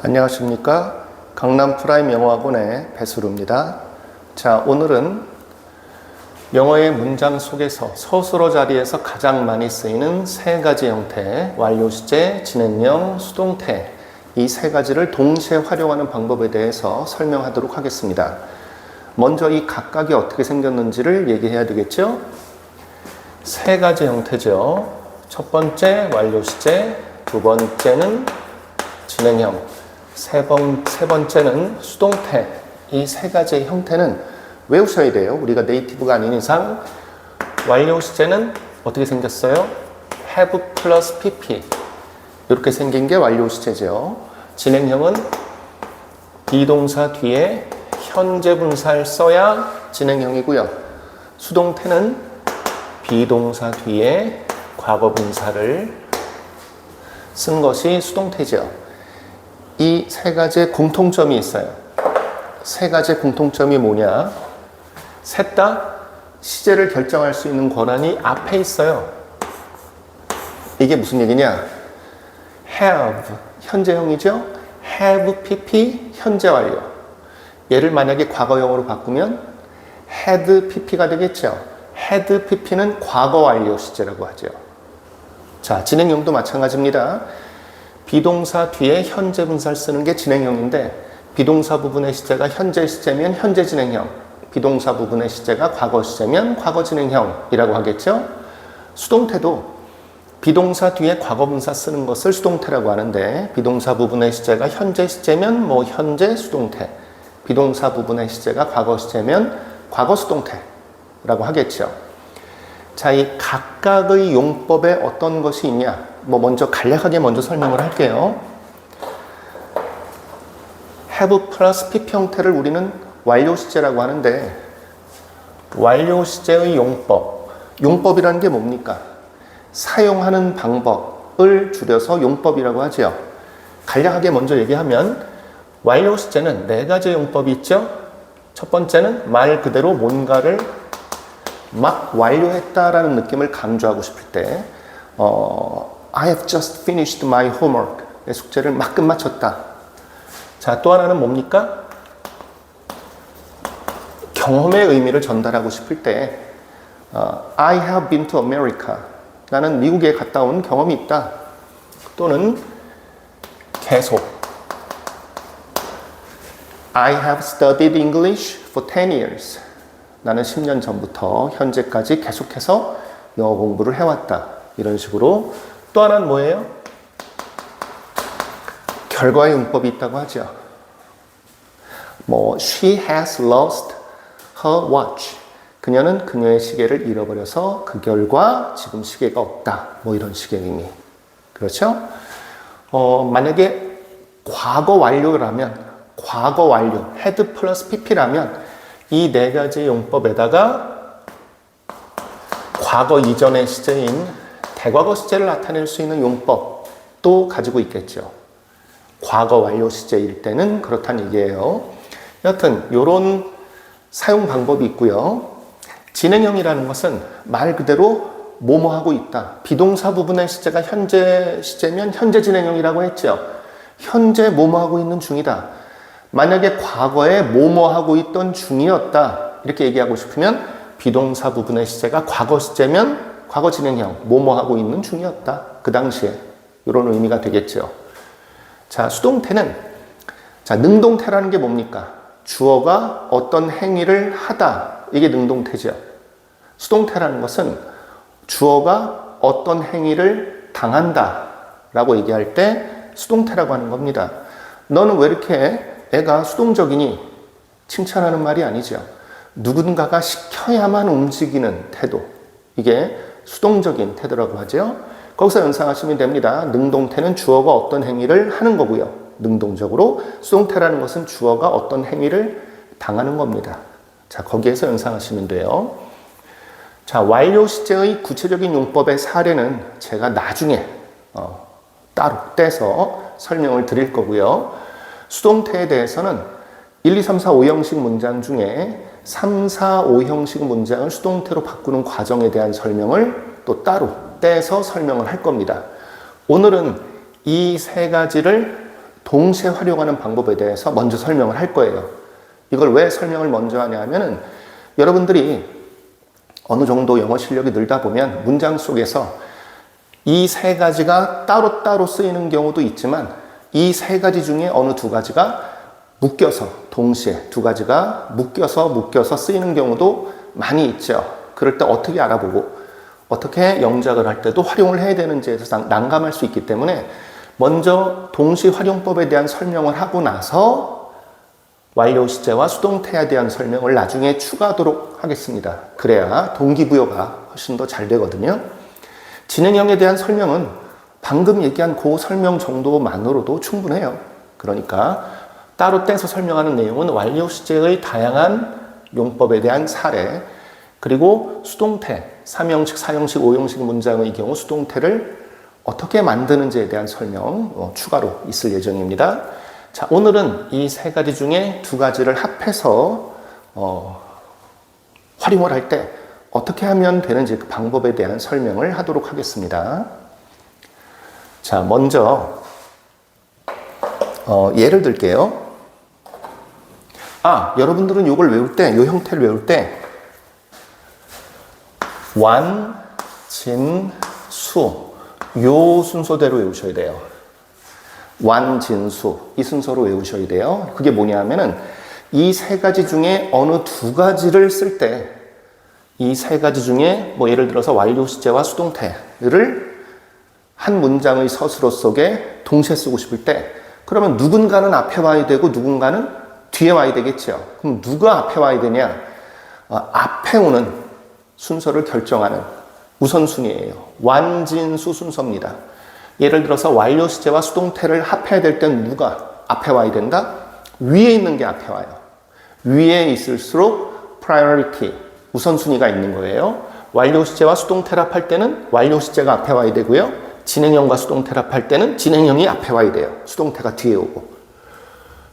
안녕하십니까. 강남 프라임 영어학원의 배수루입니다. 자, 오늘은 영어의 문장 속에서 서술어 자리에서 가장 많이 쓰이는 세 가지 형태, 완료 시제, 진행형, 수동태, 이 세 가지를 동시에 활용하는 방법에 대해서 설명하도록 하겠습니다. 먼저 이 각각이 어떻게 생겼는지를 얘기해야 되겠죠? 세 가지 형태죠. 첫 번째 완료 시제, 두 번째는 진행형, 세 번째는 수동태. 이 세 가지의 형태는 외우셔야 돼요. 우리가 네이티브가 아닌 이상. 완료 시제는 어떻게 생겼어요? have 플러스 pp. 이렇게 생긴 게 완료 시제죠. 진행형은 비동사 뒤에 현재 분사를 써야 진행형이고요. 수동태는 비동사 뒤에 과거 분사를 쓴 것이 수동태죠. 이 세 가지의 공통점이 있어요. 세 가지의 공통점이 뭐냐? 셋 다 시제를 결정할 수 있는 권한이 앞에 있어요. 이게 무슨 얘기냐? have, 현재형이죠? have pp, 현재 완료. 얘를 만약에 과거형으로 바꾸면 had pp가 되겠죠? had pp는 과거 완료 시제라고 하죠. 자, 진행형도 마찬가지입니다. 비동사 뒤에 현재 분사를 쓰는 게 진행형인데, 비동사 부분의 시제가 현재 시제면 현재 진행형, 비동사 부분의 시제가 과거 시제면 과거 진행형이라고 하겠죠. 수동태도 비동사 뒤에 과거 분사 쓰는 것을 수동태라고 하는데, 비동사 부분의 시제가 현재 시제면 현재 수동태, 비동사 부분의 시제가 과거 시제면 과거 수동태라고 하겠죠. 자, 이 각각의 용법에 어떤 것이 있냐? 먼저 간략하게 설명을 할게요. have 플러스 pp 형태를 우리는 완료 시제라고 하는데, 완료 시제의 용법이라는 게 뭡니까? 사용하는 방법을 줄여서 용법이라고 하죠. 간략하게 먼저 얘기하면 완료 시제는 네 가지 용법이 있죠. 첫 번째는 말 그대로 뭔가를 막 완료했다라는 느낌을 강조하고 싶을 때 I have just finished my homework. 내 숙제를 막 끝마쳤다. 자, 또 하나는 뭡니까? 경험의 의미를 전달하고 싶을 때 I have been to America. 나는 미국에 갔다 온 경험이 있다. 또는 계속 I have studied English for 10 years. 나는 10년 전부터 현재까지 계속해서 영어 공부를 해왔다. 이런 식으로. 또 하나는 뭐예요? 결과의 용법이 있다고 하죠. She has lost her watch. 그녀는 그녀의 시계를 잃어버려서 그 결과 지금 시계가 없다. 이런 식의 의미. 그렇죠? 만약에 과거 완료라면, 과거 완료, had 플러스 pp라면 이 네 가지 용법에다가 과거 이전의 시제인 대과거 시제를 나타낼 수 있는 용법도 가지고 있겠죠. 과거 완료 시제일 때는 그렇다는 얘기예요. 여하튼 이런 사용 방법이 있고요. 진행형이라는 것은 말 그대로 뭐뭐하고 있다. 비동사 부분의 시제가 현재 시제면 현재 진행형이라고 했죠. 현재 뭐뭐하고 있는 중이다. 만약에 과거에 뭐뭐하고 있던 중이었다. 이렇게 얘기하고 싶으면 비동사 부분의 시제가 과거 시제면 과거 진행형, 뭐뭐하고 있는 중이었다. 그 당시에. 이런 의미가 되겠죠. 자, 수동태는, 자, 능동태라는 게 뭡니까? 주어가 어떤 행위를 하다. 이게 능동태죠. 수동태라는 것은 주어가 어떤 행위를 당한다. 라고 얘기할 때 수동태라고 하는 겁니다. 너는 왜 이렇게 애가 수동적이니? 칭찬하는 말이 아니죠. 누군가가 시켜야만 움직이는 태도. 이게 수동적인 태도라고 하죠. 거기서 연상하시면 됩니다. 능동태는 주어가 어떤 행위를 하는 거고요. 능동적으로. 수동태라는 것은 주어가 어떤 행위를 당하는 겁니다. 자, 거기에서 연상하시면 돼요. 자, 완료 시제의 구체적인 용법의 사례는 제가 나중에 따로 떼서 설명을 드릴 거고요. 수동태에 대해서는 1, 2, 3, 4, 5형식 문장 중에 3, 4, 5형식 문장을 수동태로 바꾸는 과정에 대한 설명을 또 따로 떼서 설명을 할 겁니다. 오늘은 이 세 가지를 동시에 활용하는 방법에 대해서 먼저 설명을 할 거예요. 이걸 왜 설명을 먼저 하냐 하면은 여러분들이 어느 정도 영어 실력이 늘다 보면 문장 속에서 이 세 가지가 따로따로 쓰이는 경우도 있지만 이 세 가지 중에 어느 두 가지가 묶여서 동시에 두 가지가 묶여서 쓰이는 경우도 많이 있죠. 그럴 때 어떻게 알아보고 어떻게 영작을 할 때도 활용을 해야 되는지에 대해서 난감할 수 있기 때문에 먼저 동시 활용법에 대한 설명을 하고 나서 완료 시제와 수동태에 대한 설명을 나중에 추가하도록 하겠습니다. 그래야 동기부여가 훨씬 더 잘 되거든요. 진행형에 대한 설명은 방금 얘기한 그 설명 정도만으로도 충분해요. 그러니까 따로 떼서 설명하는 내용은 완료 시제의 다양한 용법에 대한 사례, 그리고 수동태, 3형식, 4형식, 5형식 문장의 경우 수동태를 어떻게 만드는지에 대한 설명 추가로 있을 예정입니다. 자, 오늘은 이 세 가지 중에 두 가지를 합해서 활용을 할 때 어떻게 하면 되는지 그 방법에 대한 설명을 하도록 하겠습니다. 자, 먼저 예를 들게요. 여러분들은 이걸 외울 때, 이 형태를 외울 때 완, 진, 수 요 순서대로 외우셔야 돼요. 완, 진, 수 이 순서로 외우셔야 돼요. 그게 뭐냐 하면은 이 세 가지 중에 어느 두 가지를 쓸 때 이 세 가지 중에 뭐 예를 들어서 완료 시제와 수동태를 한 문장의 서술어 속에 동시에 쓰고 싶을 때 그러면 누군가는 앞에 와야 되고 누군가는 뒤에 와야 되겠죠. 그럼 누가 앞에 와야 되냐? 앞에 오는 순서를 결정하는 우선순위예요. 완진수 순서입니다. 예를 들어서 완료 시제와 수동태를 합해야 될 땐 누가 앞에 와야 된다? 위에 있는 게 앞에 와요. 위에 있을수록 priority, 우선순위가 있는 거예요. 완료 시제와 수동태를 합할 때는 완료 시제가 앞에 와야 되고요. 진행형과 수동태를 합할 때는 진행형이 앞에 와야 돼요. 수동태가 뒤에 오고.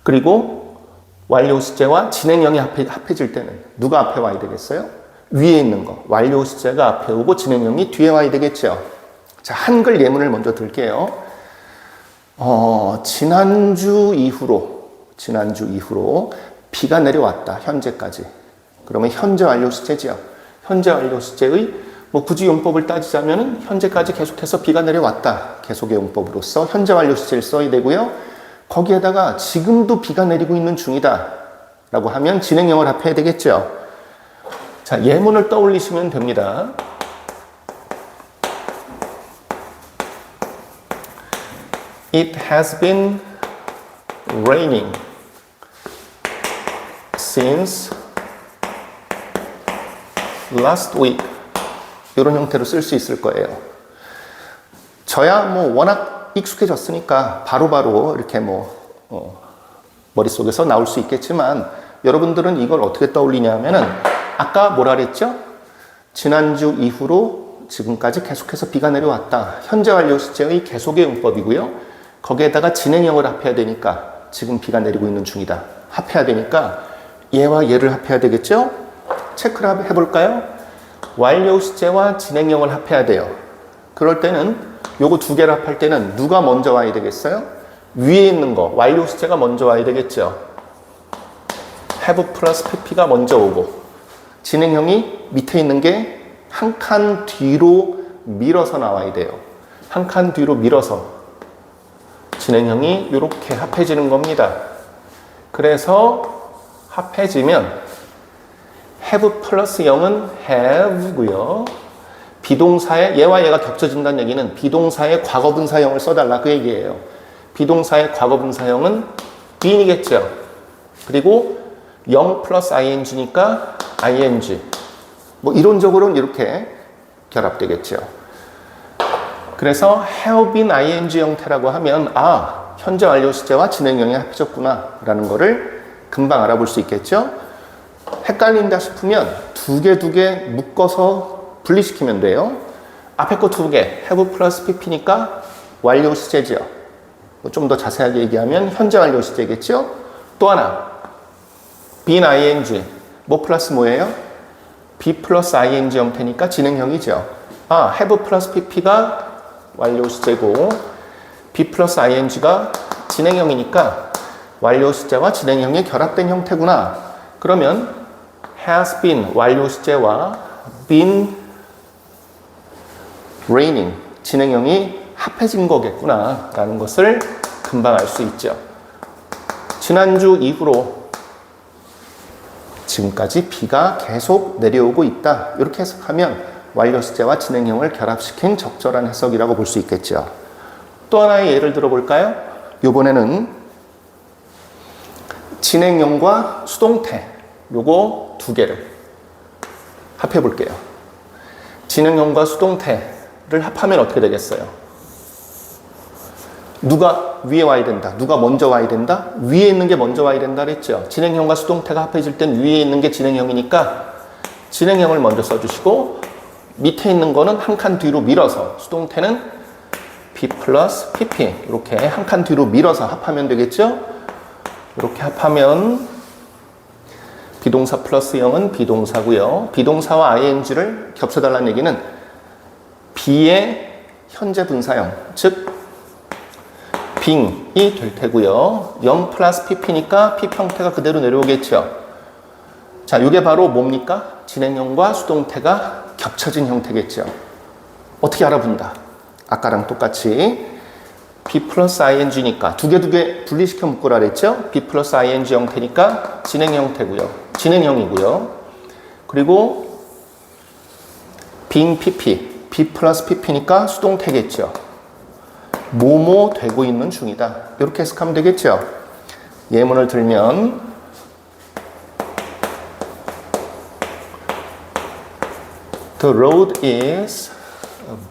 그리고 완료 시제와 진행형이 합해질 때는 누가 앞에 와야 되겠어요? 위에 있는 거. 완료 시제가 앞에 오고 진행형이 뒤에 와야 되겠죠. 자, 한글 예문을 먼저 들게요. 지난주 이후로 비가 내려왔다. 현재까지. 그러면 현재 완료 시제지요. 현재 완료 시제의 굳이 용법을 따지자면 현재까지 계속해서 비가 내려왔다. 계속의 용법으로서 현재 완료 시제를 써야 되고요. 거기에다가 지금도 비가 내리고 있는 중이다. 라고 하면 진행형을 합해야 되겠죠. 자, 예문을 떠올리시면 됩니다. It has been raining since last week. 이런 형태로 쓸 수 있을 거예요. 저야 워낙 익숙해졌으니까 바로바로 이렇게 머릿속에서 나올 수 있겠지만 여러분들은 이걸 어떻게 떠올리냐면은 아까 뭐라 그랬죠? 지난주 이후로 지금까지 계속해서 비가 내려왔다. 현재 완료 시제의 계속의 용법이고요. 거기에다가 진행형을 합해야 되니까 지금 비가 내리고 있는 중이다. 합해야 되니까 얘와 얘를 합해야 되겠죠? 체크를 해볼까요? 완료 시제와 진행형을 합해야 돼요. 그럴 때는 요거 두 개를 합할 때는 누가 먼저 와야 되겠어요? 위에 있는 거 완료 시제가 먼저 와야 되겠죠. have 플러스 pp가 먼저 오고 진행형이 밑에 있는 게 한 칸 뒤로 밀어서 나와야 돼요. 한 칸 뒤로 밀어서 진행형이 이렇게 합해지는 겁니다. 그래서 합해지면 have 플러스 0은 have고요. 비동사의 얘와 얘가 겹쳐진다는 얘기는 비동사의 과거분사형을 써달라 그 얘기예요. 비동사의 과거분사형은 being이겠죠. 그리고 0 플러스 ing니까 ing. 이론적으로는 이렇게 결합되겠죠. 그래서 have been ing 형태라고 하면 현재 완료 시제와 진행형이 합쳐졌구나 라는 거를 금방 알아볼 수 있겠죠. 헷갈린다 싶으면 두 개 묶어서 분리시키면 돼요. 앞에 거 두 개 have 플러스 pp니까 완료 시제죠. 좀 더 자세하게 얘기하면 현재 완료 시제겠죠. 또 하나 been ing 플러스 뭐예요? be 플러스 ing 형태니까 진행형이죠. have 플러스 pp가 완료 시제고 be 플러스 ing가 진행형이니까 완료 시제와 진행형이 결합된 형태구나. 그러면 has been 완료 시제와 been raining 진행형이 합해진 거겠구나 라는 것을 금방 알 수 있죠. 지난주 이후로 지금까지 비가 계속 내려오고 있다. 이렇게 해석하면 완료 시제와 진행형을 결합시킨 적절한 해석이라고 볼 수 있겠죠. 또 하나의 예를 들어볼까요? 이번에는 진행형과 수동태 요거 두 개를 합해 볼게요. 진행형과 수동태를 합하면 어떻게 되겠어요? 누가 위에 와야 된다. 누가 먼저 와야 된다. 위에 있는 게 먼저 와야 된다 그랬죠. 진행형과 수동태가 합해질 땐 위에 있는 게 진행형이니까 진행형을 먼저 써주시고 밑에 있는 거는 한 칸 뒤로 밀어서 수동태는 B 플러스 PP 이렇게 한 칸 뒤로 밀어서 합하면 되겠죠. 이렇게 합하면 비동사 플러스 0은 비동사고요. 비동사와 ing를 겹쳐달라는 얘기는 B의 현재 분사형, 즉 being이 될 테고요. 0 플러스 pp니까 p 형태가 그대로 내려오겠죠. 자, 이게 바로 뭡니까? 진행형과 수동태가 겹쳐진 형태겠죠. 어떻게 알아본다? 아까랑 똑같이 B 플러스 ing니까 두 개 분리시켜 묶으라 그랬죠? B 플러스 ing 형태니까 진행 형태고요. 진행형이고요. 그리고 being pp, B 플러스 pp니까 수동태겠죠. 뭐뭐 되고 있는 중이다. 이렇게 해석하면 되겠죠. 예문을 들면 The road is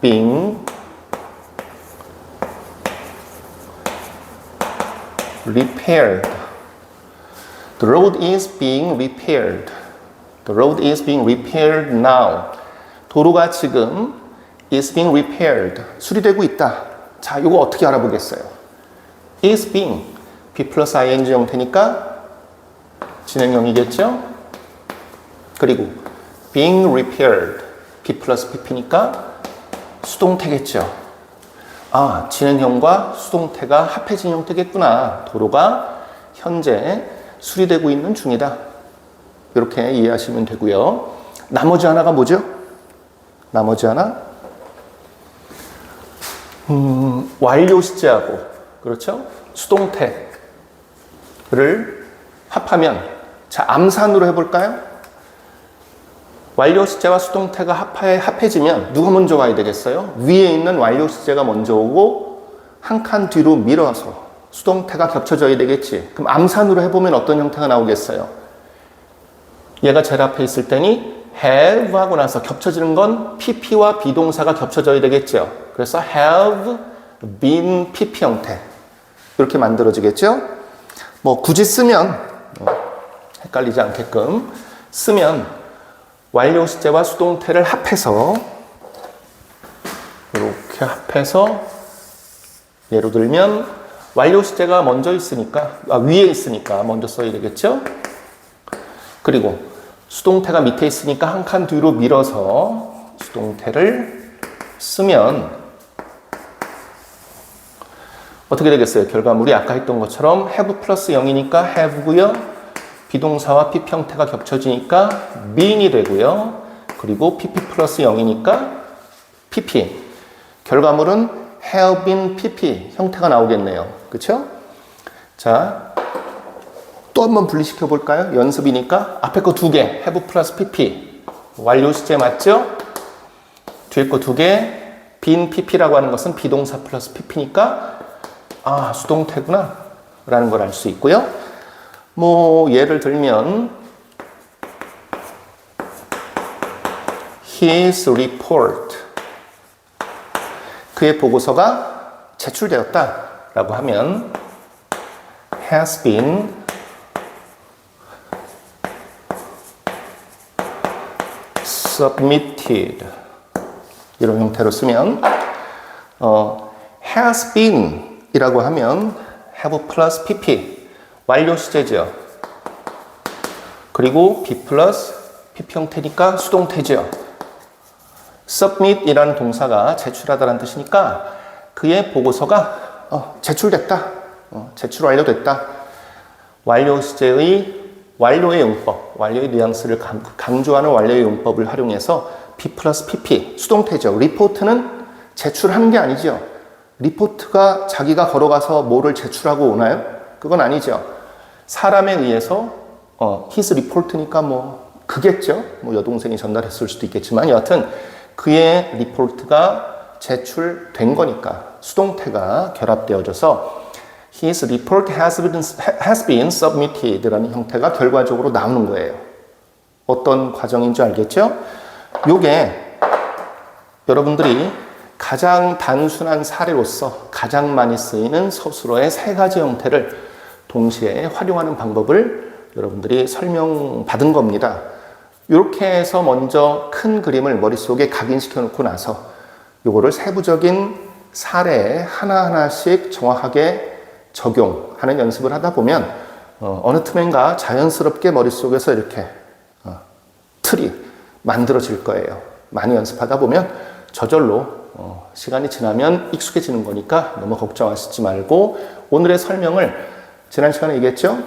being repaired. The road is being repaired. The road is being repaired now. 도로가 지금 is being repaired. 수리되고 있다. 자, 이거 어떻게 알아보겠어요? is being B 플러스 ing 형태니까 진행형이겠죠? 그리고 being repaired B 플러스 pp니까 수동태겠죠. 아, 진행형과 수동태가 합해진 형태겠구나. 도로가 현재 수리되고 있는 중이다. 이렇게 이해하시면 되고요. 나머지 하나가 뭐죠? 나머지 하나? 완료 시제하고, 그렇죠? 수동태를 합하면, 자, 암산으로 해볼까요? 완료 시제와 수동태가 합해지면 누가 먼저 와야 되겠어요? 위에 있는 완료 시제가 먼저 오고 한 칸 뒤로 밀어서 수동태가 겹쳐져야 되겠지. 그럼 암산으로 해보면 어떤 형태가 나오겠어요? 얘가 제일 앞에 있을 때니 have 하고 나서 겹쳐지는 건 pp와 비동사가 겹쳐져야 되겠죠. 그래서 have been pp 형태 이렇게 만들어지겠죠. 뭐 굳이 쓰면 헷갈리지 않게끔 쓰면 완료 시제와 수동태를 합해서 이렇게 합해서 예로 들면 완료 시제가 먼저 있으니까 위에 있으니까 먼저 써야 되겠죠. 그리고 수동태가 밑에 있으니까 한 칸 뒤로 밀어서 수동태를 쓰면 어떻게 되겠어요? 결과물이 아까 했던 것처럼 have 플러스 0이니까 have고요. 비동사와 pp 형태가 겹쳐지니까 being이 되고요. 그리고 pp 플러스 0이니까 pp. 결과물은 have been pp 형태가 나오겠네요. 그렇죠? 자, 또 한번 분리시켜 볼까요? 연습이니까 앞에 거 두 개 have 플러스 pp 완료 시제 맞죠? 뒤에 거 두 개 been pp라고 하는 것은 비동사 플러스 pp니까 아, 수동태구나 라는 걸 알 수 있고요. 뭐 예를 들면 His report 그의 보고서가 제출되었다 라고 하면 has been submitted 이런 형태로 쓰면 has been 이라고 하면 have 플러스 pp 완료 시제죠. 그리고 B 플러스 PP 형태니까 수동태죠. submit 이라는 동사가 제출하다라는 뜻이니까 그의 보고서가 제출됐다 제출 완료됐다. 완료 시제의 완료의 용법, 완료의 뉘앙스를 강조하는 완료의 용법을 활용해서 B 플러스 PP, 수동태죠. 리포트는 제출한 게 아니죠. 리포트가 자기가 걸어가서 뭐를 제출하고 오나요? 그건 아니죠. 사람에 의해서 his report니까 뭐 그겠죠. 뭐 여동생이 전달했을 수도 있겠지만 여하튼 그의 리포트가 제출된 거니까 수동태가 결합되어져서 His report has been submitted 라는 형태가 결과적으로 나오는 거예요. 어떤 과정인 줄 알겠죠? 요게 여러분들이 가장 단순한 사례로서 가장 많이 쓰이는 서술어의 세 가지 형태를 동시에 활용하는 방법을 여러분들이 설명받은 겁니다. 이렇게 해서 먼저 큰 그림을 머릿속에 각인시켜 놓고 나서 요거를 세부적인 사례에 하나하나씩 정확하게 적용하는 연습을 하다 보면 어느 틈엔가 자연스럽게 머릿속에서 이렇게 틀이 만들어질 거예요. 많이 연습하다 보면 저절로 시간이 지나면 익숙해지는 거니까 너무 걱정하시지 말고 오늘의 설명을 지난 시간에 얘기했죠?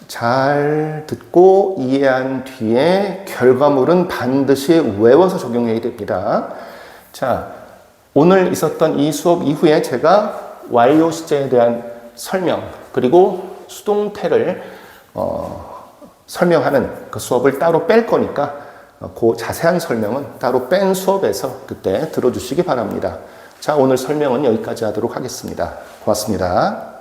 잘 듣고 이해한 뒤에 결과물은 반드시 외워서 적용해야 됩니다. 자, 오늘 있었던 이 수업 이후에 제가 완료 시제에 대한 설명 그리고 수동태를 설명하는 그 수업을 따로 뺄 거니까 그 자세한 설명은 따로 뺀 수업에서 그때 들어주시기 바랍니다. 자, 오늘 설명은 여기까지 하도록 하겠습니다. 고맙습니다.